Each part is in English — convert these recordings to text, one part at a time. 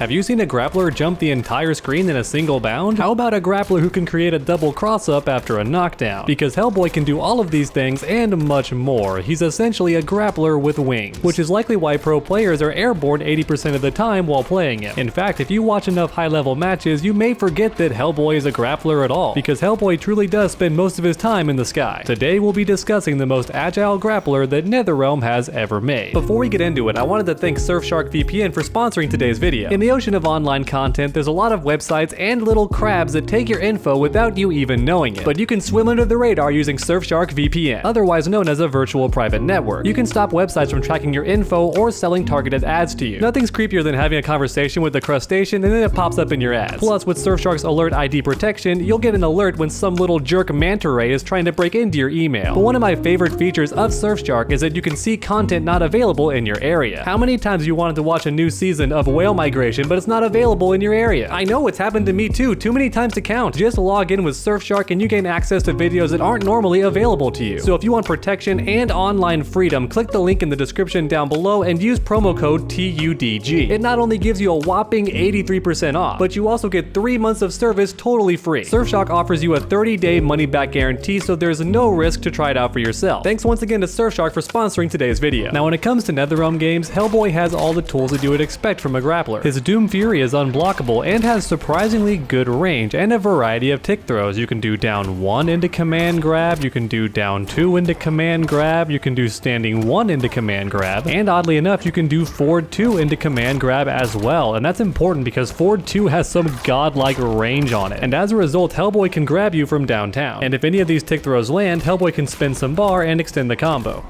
Have you seen a grappler jump the entire screen in a single bound? How about a grappler who can create a double cross-up after a knockdown? Because Hellboy can do all of these things and much more. He's essentially a grappler with wings, which is likely why pro players are airborne 80% of the time while playing it. In fact, if you watch enough high-level matches, you may forget that Hellboy is a grappler at all, because Hellboy truly does spend most of his time in the sky. Today we'll be discussing the most agile grappler that NetherRealm has ever made. Before we get into it, I wanted to thank Surfshark VPN for sponsoring today's video. In the ocean of online content, there's a lot of websites and little crabs that take your info without you even knowing it. But you can swim under the radar using Surfshark VPN, otherwise known as a virtual private network. You can stop websites from tracking your info or selling targeted ads to you. Nothing's creepier than having a conversation with a crustacean and then it pops up in your ads. Plus, with Surfshark's Alert ID protection, you'll get an alert when some little jerk manta ray is trying to break into your email. But one of my favorite features of Surfshark is that you can see content not available in your area. How many times have you wanted to watch a new season of whale migration, but it's not available in your area? I know it's happened to me too many times to count. Just log in with Surfshark and you gain access to videos that aren't normally available to you. So if you want protection and online freedom, click the link in the description down below and use promo code TUDG. It not only gives you a whopping 83% off, but you also get 3 months of service totally free. Surfshark offers you a 30-day money-back guarantee, so there's no risk to try it out for yourself. Thanks once again to Surfshark for sponsoring today's video. Now when it comes to NetherRealm games, Hellboy has all the tools that you would expect from a grappler. His Doom Fury is unblockable and has surprisingly good range and a variety of tick throws. You can do down 1 into command grab, you can do down 2 into command grab, you can do standing 1 into command grab, and oddly enough you can do forward 2 into command grab as well. And that's important because forward 2 has some godlike range on it, and as a result Hellboy can grab you from downtown. And if any of these tick throws land, Hellboy can spin some bar and extend the combo.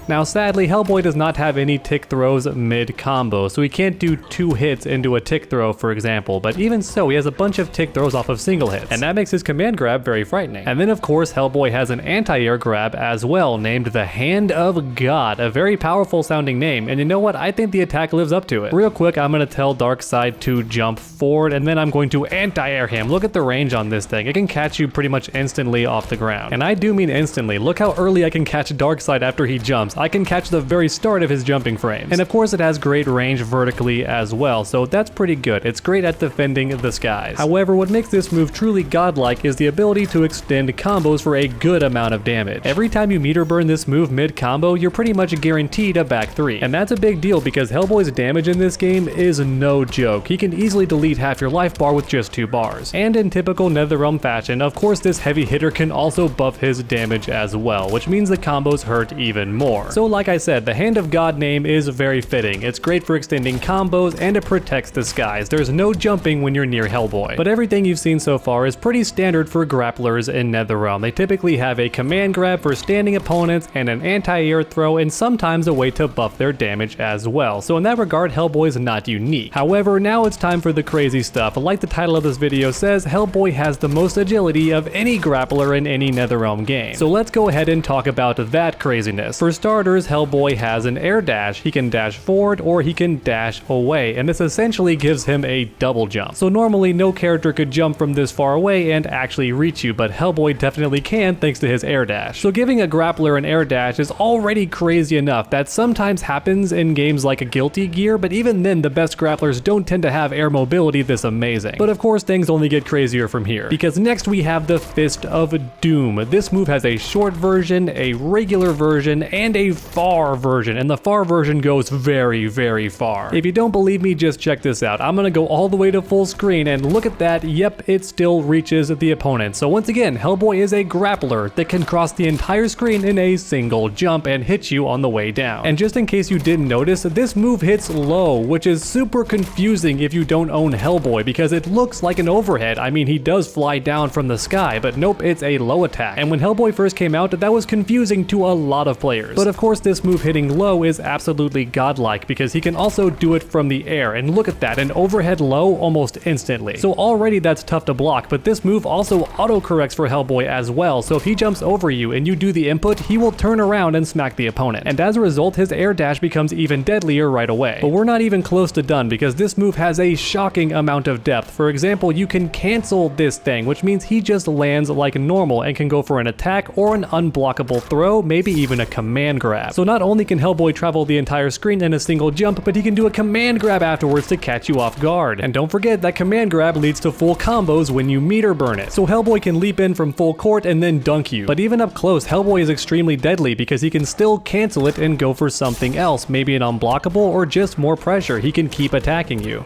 Now sadly, Hellboy does not have any tick throws mid-combo, so he can't do 2 hits into a tick throw for example, but even so he has a bunch of tick throws off of single hits, and that makes his command grab very frightening. And then of course Hellboy has an anti-air grab as well, named the Hand of God, a very powerful sounding name, and you know what, I think the attack lives up to it. Real quick, I'm going to tell Darkseid to jump forward, and then I'm going to anti-air him. Look at the range on this thing, it can catch you pretty much instantly off the ground. And I do mean instantly. Look how early I can catch Darkseid after he jumps. I can catch the very start of his jumping frames. And of course it has great range vertically as well, so that's pretty good. It's great at defending the skies. However, what makes this move truly godlike is the ability to extend combos for a good amount of damage. Every time you meter burn this move mid-combo, you're pretty much guaranteed a back 3. And that's a big deal because Hellboy's damage in this game is no joke. He can easily delete half your life bar with just 2 bars. And in typical NetherRealm fashion, of course this heavy hitter can also buff his damage as well, which means the combos hurt even more. So like I said, the Hand of God name is very fitting. It's great for extending combos and it protects the skies. There's no jumping when you're near Hellboy. But everything you've seen so far is pretty standard for grapplers in NetherRealm. They typically have a command grab for standing opponents and an anti-air throw and sometimes a way to buff their damage as well. So in that regard, Hellboy is not unique. However, now it's time for the crazy stuff. Like the title of this video says, Hellboy has the most agility of any grappler in any NetherRealm game. So let's go ahead and talk about that craziness. For starters, Hellboy has an air dash. He can dash forward or he can dash away, and this essentially gives him a double jump. So normally no character could jump from this far away and actually reach you, but Hellboy definitely can thanks to his air dash. So giving a grappler an air dash is already crazy enough. That sometimes happens in games like Guilty Gear, but even then the best grapplers don't tend to have air mobility this amazing. But of course things only get crazier from here, because next we have the Fist of Doom. This move has a short version, a regular version, and a far version, and the far version goes very, very far. If you don't believe me, just check this out. I'm gonna go all the way to full screen and look at that. Yep, it still reaches the opponent. So once again, Hellboy is a grappler that can cross the entire screen in a single jump and hit you on the way down. And just in case you didn't notice, this move hits low, which is super confusing if you don't own Hellboy, because it looks like an overhead. I mean, he does fly down from the sky, but nope, it's a low attack. And when Hellboy first came out, that was confusing to a lot of players. But of course this move hitting low is absolutely godlike because he can also do it from the air, and look at that, an overhead low almost instantly. So already that's tough to block, but this move also auto-corrects for Hellboy as well, so if he jumps over you and you do the input, he will turn around and smack the opponent. And as a result, his air dash becomes even deadlier right away. But we're not even close to done because this move has a shocking amount of depth. For example, you can cancel this thing, which means he just lands like normal and can go for an attack or an unblockable throw, maybe even a command grab. So not only can Hellboy travel the entire screen in a single jump, but he can do a command grab afterwards to catch you off guard. And don't forget that command grab leads to full combos when you meter burn it. So Hellboy can leap in from full court and then dunk you. But even up close, Hellboy is extremely deadly because he can still cancel it and go for something else, maybe an unblockable or just more pressure. He can keep attacking you.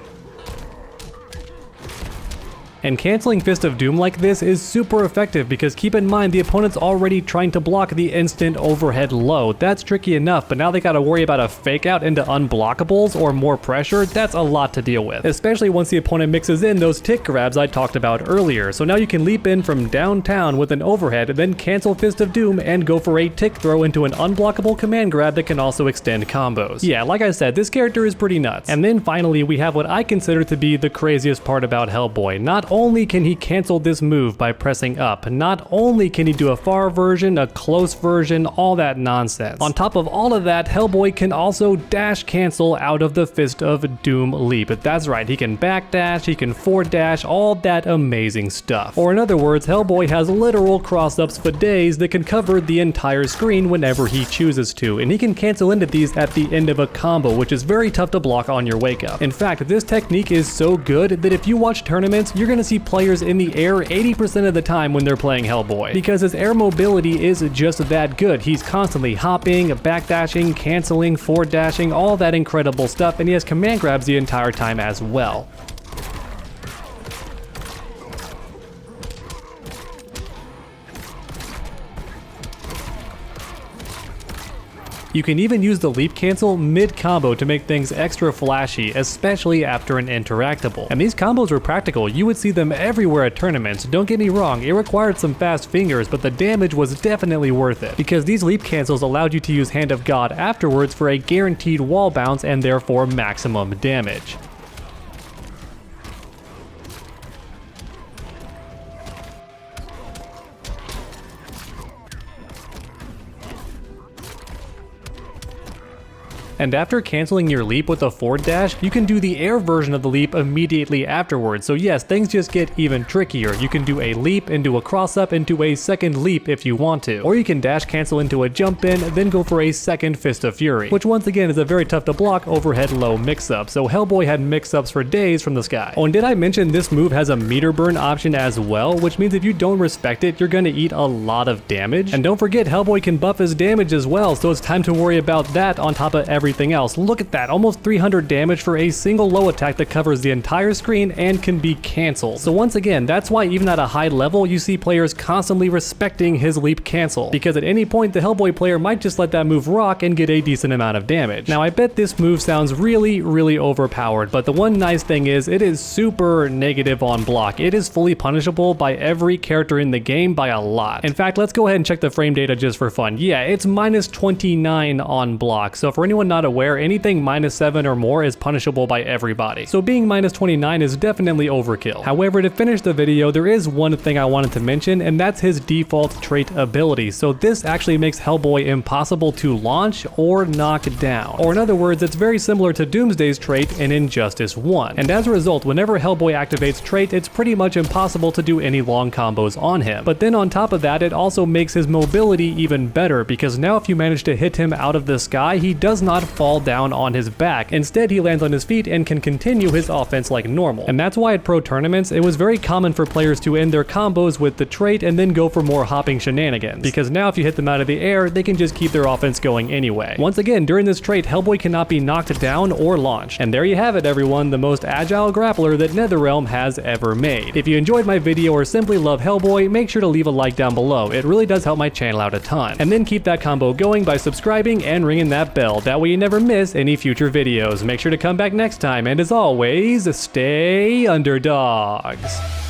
And canceling Fist of Doom like this is super effective because keep in mind the opponent's already trying to block the instant overhead low. That's tricky enough, but now they gotta worry about a fake out into unblockables or more pressure. That's a lot to deal with, especially once the opponent mixes in those tick grabs I talked about earlier. So now you can leap in from downtown with an overhead, then cancel Fist of Doom and go for a tick throw into an unblockable command grab that can also extend combos. Yeah, like I said, this character is pretty nuts. And then finally we have what I consider to be the craziest part about Hellboy. Not only can he cancel this move by pressing up, not only can he do a far version, a close version, all that nonsense. On top of all of that, Hellboy can also dash cancel out of the Fist of Doom leap. That's right, he can backdash, he can forward dash, all that amazing stuff. Or in other words, Hellboy has literal cross-ups for days that can cover the entire screen whenever he chooses to, and he can cancel into these at the end of a combo, which is very tough to block on your wake up. In fact, this technique is so good that if you watch tournaments, you're gonna see players in the air 80% of the time when they're playing Hellboy, because his air mobility is just that good. He's constantly hopping, backdashing, canceling, forward dashing, all that incredible stuff, and he has command grabs the entire time as well. You can even use the leap cancel mid-combo to make things extra flashy, especially after an interactable. And these combos were practical, you would see them everywhere at tournaments. Don't get me wrong, it required some fast fingers, but the damage was definitely worth it, because these leap cancels allowed you to use Hand of God afterwards for a guaranteed wall bounce and therefore maximum damage. And after canceling your leap with a forward dash, you can do the air version of the leap immediately afterwards. So yes, things just get even trickier. You can do a leap into a cross up into a second leap if you want to. Or you can dash cancel into a jump in, then go for a second Fist of Fury, which once again is a very tough to block overhead low mix up. So Hellboy had mix ups for days from the sky. Oh, and did I mention this move has a meter burn option as well, which means if you don't respect it, you're gonna eat a lot of damage. And don't forget, Hellboy can buff his damage as well, so it's time to worry about that on top of everything else. Look at that, almost 300 damage for a single low attack that covers the entire screen and can be canceled. So once again, that's why even at a high level, you see players constantly respecting his leap cancel, because at any point the Hellboy player might just let that move rock and get a decent amount of damage. Now I bet this move sounds really overpowered, but the one nice thing is it is super negative on block. It is fully punishable by every character in the game by a lot. In fact, let's go ahead and check the frame data just for fun. Yeah, it's minus 29 on block. So for anyone not aware, anything minus 7 or more is punishable by everybody. So being minus 29 is definitely overkill. However, to finish the video, there is one thing I wanted to mention, and that's his default trait ability. So this actually makes Hellboy impossible to launch or knock down. Or in other words, it's very similar to Doomsday's trait in Injustice 1. And as a result, whenever Hellboy activates trait, it's pretty much impossible to do any long combos on him. But then on top of that, it also makes his mobility even better, because now if you manage to hit him out of the sky, he does not fall down on his back. Instead, he lands on his feet and can continue his offense like normal. And that's why at pro tournaments, it was very common for players to end their combos with the trait and then go for more hopping shenanigans, because now if you hit them out of the air, they can just keep their offense going anyway. Once again, during this trait, Hellboy cannot be knocked down or launched. And there you have it, everyone, the most agile grappler that NetherRealm has ever made. If you enjoyed my video or simply love Hellboy, make sure to leave a like down below. It really does help my channel out a ton. And then keep that combo going by subscribing and ringing that bell. That way you never miss any future videos. Make sure to come back next time, and as always, stay underdogs.